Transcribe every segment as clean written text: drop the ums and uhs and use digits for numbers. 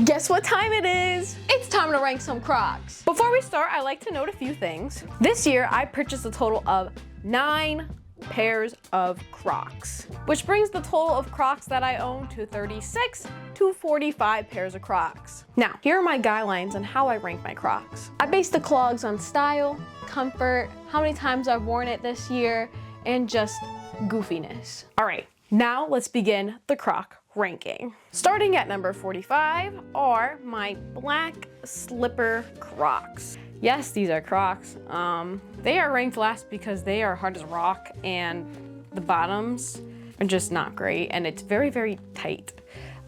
Guess what time it is? It's time to rank some Crocs. Before we start, I like to note a few things. This year, I purchased a total of 9 pairs of Crocs, which brings the total of Crocs that I own to 36 to 45 pairs of Crocs. Now, here are my guidelines on how I rank my Crocs. I base the clogs on style, comfort, how many times I've worn it this year, and just goofiness. All right, now let's begin the Croc ranking. Starting at number 45 are my black slipper Crocs. Yes, these are Crocs. They are ranked last because they are hard as rock and the bottoms are just not great and it's very, very tight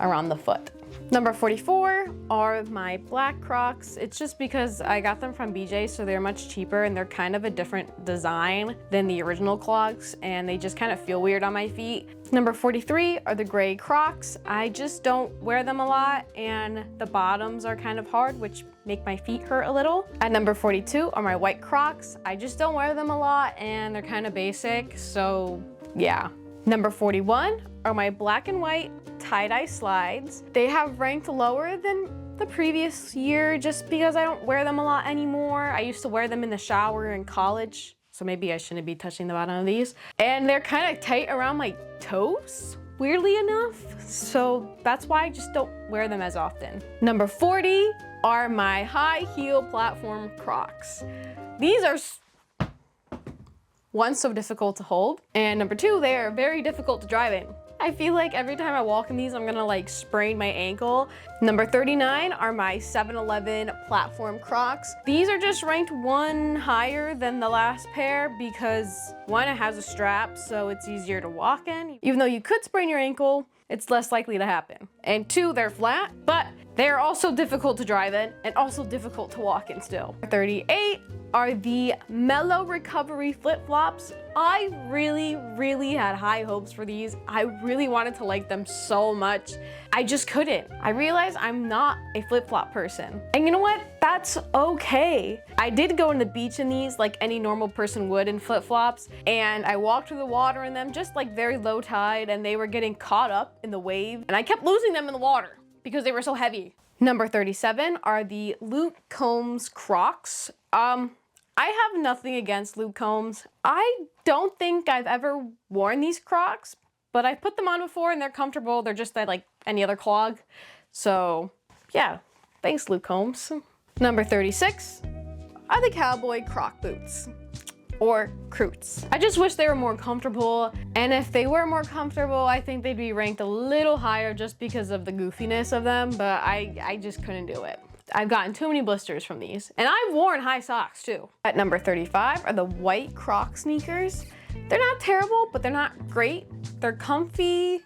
around the foot. Number 44 are my black Crocs. It's just because I got them from BJ, so they're much cheaper and they're kind of a different design than the original clogs and they just kind of feel weird on my feet. Number 43 are the gray Crocs. I just don't wear them a lot and the bottoms are kind of hard, which make my feet hurt a little. At number 42 are my white Crocs. I just don't wear them a lot and they're kind of basic, so yeah. Number 41 are my black and white tie-dye slides. They have ranked lower than the previous year just because I don't wear them a lot anymore. I used to wear them in the shower in college, so maybe I shouldn't be touching the bottom of these. And they're kind of tight around my toes, weirdly enough. So that's why I just don't wear them as often. Number 40 are my high heel platform Crocs. These are one, so difficult to hold, and number 2, they are very difficult to drive in. I feel like every time I walk in these, I'm gonna like sprain my ankle. Number 39 are my 7-Eleven platform Crocs. These are just ranked 1 higher than the last pair because 1, it has a strap, so it's easier to walk in. Even though you could sprain your ankle, it's less likely to happen. And 2, they're flat, but they're also difficult to drive in and also difficult to walk in still. 38 are the Mellow Recovery flip-flops. I really had high hopes for these. I really wanted to like them so much. I just couldn't. I realized I'm not a flip-flop person. And you know what? That's okay. I did go on the beach in these like any normal person would in flip-flops, and I walked through the water in them just like very low tide, and they were getting caught up in the wave, and I kept losing them in the water because they were so heavy. Number 37 are the Luke Combs Crocs. I have nothing against Luke Combs. I don't think I've ever worn these Crocs, but I've put them on before and they're comfortable. They're just like any other clog. So yeah, thanks Luke Combs. Number 36 are the Cowboy Croc boots, or Croots. I just wish they were more comfortable, and if they were more comfortable, I think they'd be ranked a little higher just because of the goofiness of them, but I just couldn't do it. I've gotten too many blisters from these, and I've worn high socks too. At number 35 are the white Croc sneakers. They're not terrible, but they're not great. They're comfy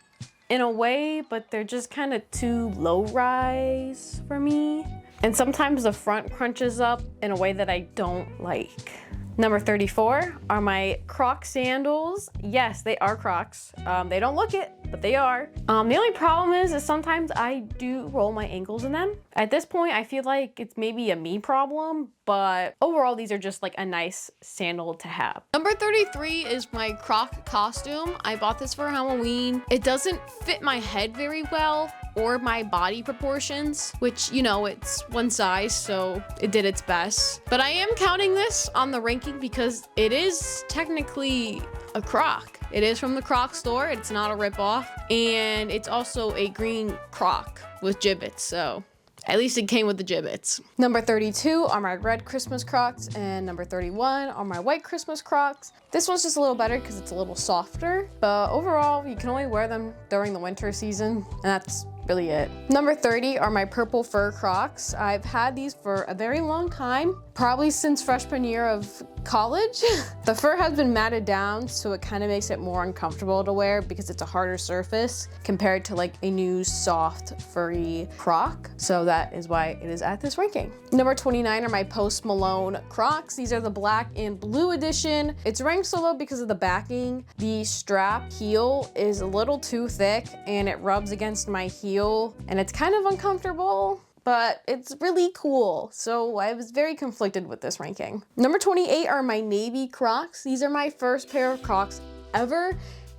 in a way, but they're just kind of too low rise for me. And sometimes the front crunches up in a way that I don't like. Number 34 are my Croc sandals. Yes, they are Crocs. They don't look it, but they are. The only problem is sometimes I do roll my ankles in them. At this point, I feel like it's maybe a me problem, but overall, these are just like a nice sandal to have. Number 33 is my Croc costume. I bought this for Halloween. It doesn't fit my head very well or my body proportions, which, you know, it's one size, so it did its best. But I am counting this on the ranking because it is technically a Croc. It is from the Croc store. It's not a ripoff. And it's also a green Croc with gibbets, so at least it came with the gibbets. Number 32 are my red Christmas Crocs, and number 31 are my white Christmas Crocs. This one's just a little better because it's a little softer, but overall, you can only wear them during the winter season, and that's really it. Number 30 are my purple fur Crocs. I've had these for a very long time, probably since freshman year of college. The fur has been matted down, so it kind of makes it more uncomfortable to wear because it's a harder surface compared to like a new soft furry Croc. So that is why it is at this ranking. Number 29 are my Post Malone Crocs. These are the black and blue edition. It's ranked so low because of the backing. The strap heel is a little too thick and it rubs against my heel and it's kind of uncomfortable, but it's really cool. So I was very conflicted with this ranking. Number 28 are my navy Crocs. These are my first pair of Crocs ever,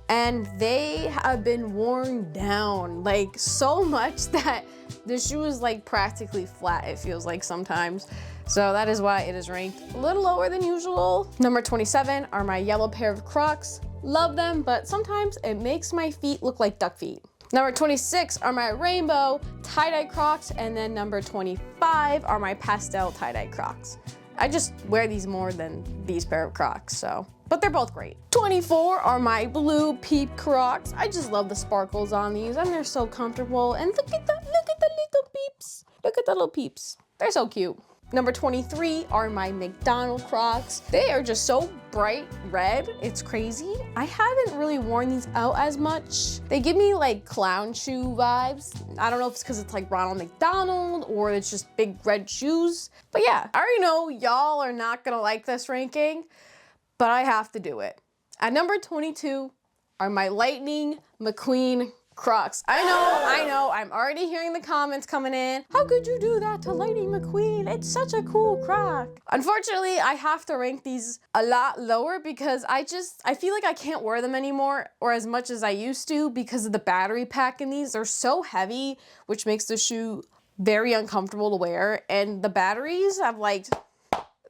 and they have been worn down like so much that This shoe is like practically flat, it feels like sometimes. So that is why it is ranked a little lower than usual. Number 27 are my yellow pair of Crocs. Love them, but sometimes it makes my feet look like duck feet. Number 26 are my rainbow tie-dye Crocs, and then number 25 are my pastel tie-dye Crocs. I just wear these more than these pair of Crocs, so, but they're both great. 24 are my blue peep Crocs. I just love the sparkles on these, and they're so comfortable. And look at the little peeps. Look at the little peeps. They're so cute. Number 23 are my McDonald Crocs. They are just so bright red, it's crazy. I haven't really worn these out as much. They give me like clown shoe vibes. I don't know if it's because it's like Ronald McDonald or it's just big red shoes. But yeah, I already know y'all are not gonna like this ranking, but I have to do it. At number 22 are my Lightning McQueen Crocs. I know, I'm already hearing the comments coming in. How could you do that to Lightning McQueen? It's such a cool Croc. Unfortunately, I have to rank these a lot lower because I feel like I can't wear them anymore or as much as I used to because of the battery pack in these. They're so heavy, which makes the shoe very uncomfortable to wear. And the batteries,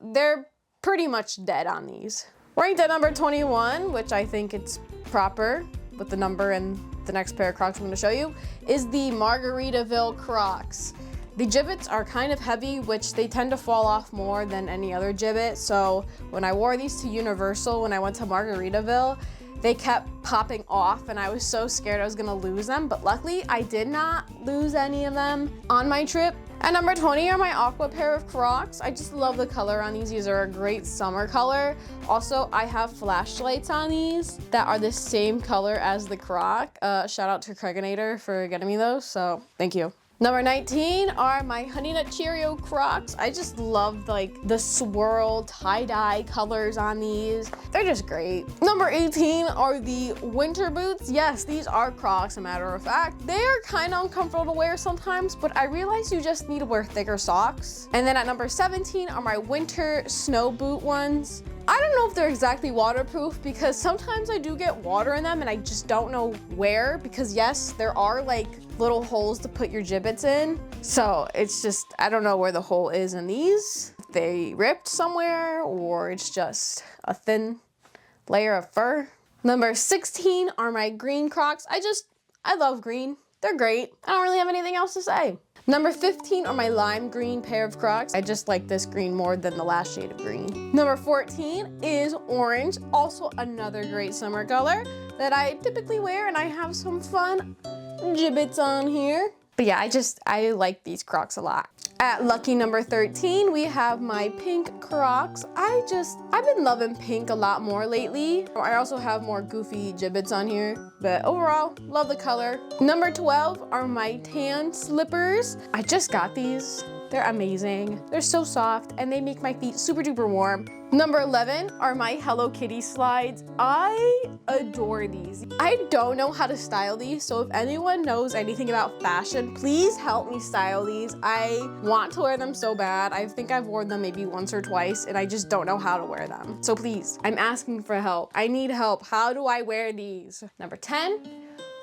they're pretty much dead on these. Ranked at number 21, which I think it's proper with the number and the next pair of Crocs I'm gonna show you, is the Margaritaville Crocs. The gibbets are kind of heavy, which they tend to fall off more than any other gibbet. So when I wore these to Universal, when I went to Margaritaville, they kept popping off and I was so scared I was gonna lose them. But luckily I did not lose any of them on my trip. At number 20 are my aqua pair of Crocs. I just love the color on these. These are a great summer color. Also, I have flashlights on these that are the same color as the Croc. Shout out to Craiginator for getting me those, so thank you. Number 19 are my Honey Nut Cheerio Crocs. I just love like the swirl tie-dye colors on these. They're just great. Number 18 are the winter boots. Yes, these are Crocs, a matter of fact. They are kind of uncomfortable to wear sometimes, but I realize you just need to wear thicker socks. And then at number 17 are my winter snow boot ones. I don't know if they're exactly waterproof because sometimes I do get water in them and I just don't know where, because yes, there are like little holes to put your gibbets in. So it's just, I don't know where the hole is in these. If they ripped somewhere or it's just a thin layer of fur. Number 16 are my green Crocs. I love green. They're great. I don't really have anything else to say. Number 15 are my lime green pair of Crocs. I just like this green more than the last shade of green. Number 14 is orange, also another great summer color that I typically wear, and I have some fun gibbets on here. But yeah, I like these Crocs a lot. At lucky number 13, we have my pink Crocs. I've been loving pink a lot more lately. I also have more goofy gibbets on here, but overall, love the color. Number 12 are my tan slippers. I just got these. They're amazing. They're so soft and they make my feet super duper warm. Number 11 are my Hello Kitty slides. I adore these. I don't know how to style these, so if anyone knows anything about fashion, please help me style these. I want to wear them so bad. I think I've worn them maybe once or twice and I just don't know how to wear them. So please, I'm asking for help. I need help. How do I wear these? Number 10,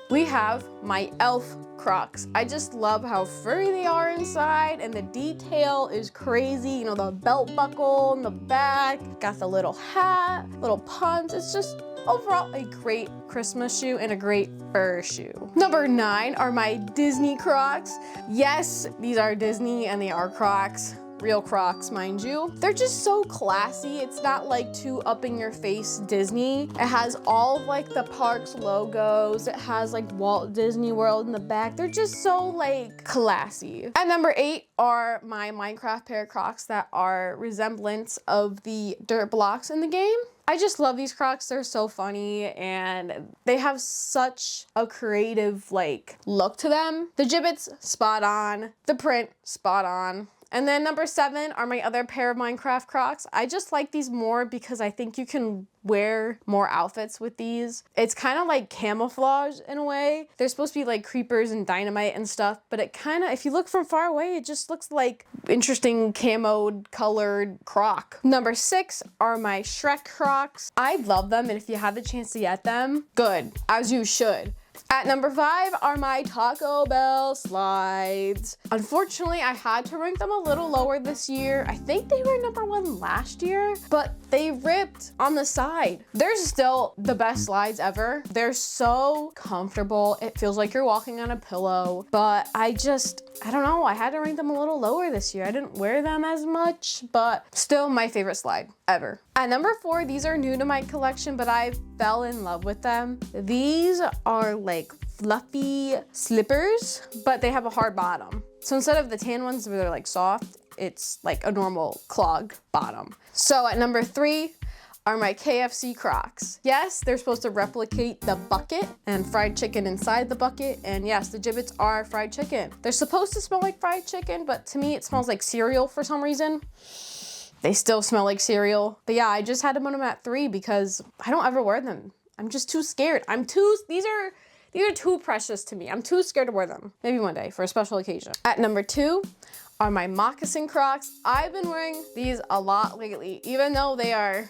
we have my elf Crocs. I just love how furry they are inside and the detail is crazy. You know, the belt buckle in the back, got the little hat, little puns. It's just overall a great Christmas shoe and a great fur shoe. Number 9 are my Disney Crocs. Yes, these are Disney and they are Crocs. Real Crocs, mind you. They're just so classy. It's not like too up in your face Disney. It has all of like the parks logos. It has like Walt Disney World in the back. They're just so like classy. At number 8 are my Minecraft pair of Crocs that are resemblance of the dirt blocks in the game. I just love these Crocs. They're so funny and they have such a creative like look to them. The gibbets, spot on. The print, spot on. And then number 7 are my other pair of Minecraft Crocs. I just like these more because I think you can wear more outfits with these. It's kind of like camouflage in a way. They're supposed to be like creepers and dynamite and stuff, but it kind of, if you look from far away, it just looks like interesting camoed colored Croc. Number 6 are my Shrek Crocs. I love them, and if you have the chance to get them, good, as you should. At number 5 are my Taco Bell slides. Unfortunately, I had to rank them a little lower this year. I think they were number 1 last year, but they ripped on the side. They're still the best slides ever. They're so comfortable. It feels like you're walking on a pillow, but I don't know. I had to rank them a little lower this year. I didn't wear them as much, but still my favorite slide ever. At number 4, these are new to my collection, but I fell in love with them. These are like fluffy slippers, but they have a hard bottom. So instead of the tan ones where they're like soft, it's like a normal clog bottom. So at number 3 are my KFC Crocs. Yes, they're supposed to replicate the bucket and fried chicken inside the bucket. And yes, the gibbets are fried chicken. They're supposed to smell like fried chicken, but to me it smells like cereal for some reason. They still smell like cereal. But yeah, I just had to put them at 3 because I don't ever wear them. I'm just too scared. These are too precious to me. I'm too scared to wear them. Maybe one day for a special occasion. At number 2 are my moccasin Crocs. I've been wearing these a lot lately, even though they are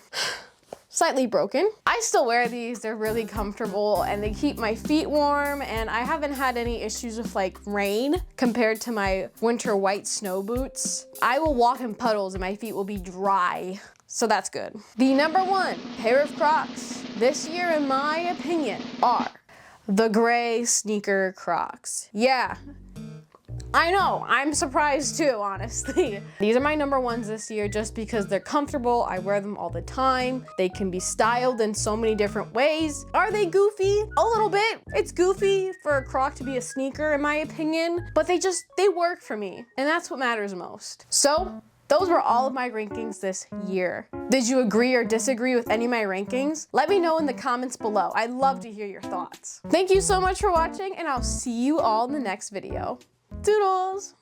slightly broken. I still wear these. They're really comfortable and they keep my feet warm, and I haven't had any issues with like rain compared to my winter white snow boots. I will walk in puddles and my feet will be dry. So that's good. The number 1 pair of Crocs this year, in my opinion, are the gray sneaker Crocs. Yeah, I know, I'm surprised too, honestly. These are my number 1s this year just because they're comfortable. I wear them all the time. They can be styled in so many different ways. Are they goofy? A little bit. It's goofy for a Croc to be a sneaker, in my opinion, but they work for me, and that's what matters most. So those were all of my rankings this year. Did you agree or disagree with any of my rankings? Let me know in the comments below. I'd love to hear your thoughts. Thank you so much for watching, and I'll see you all in the next video. Doodles!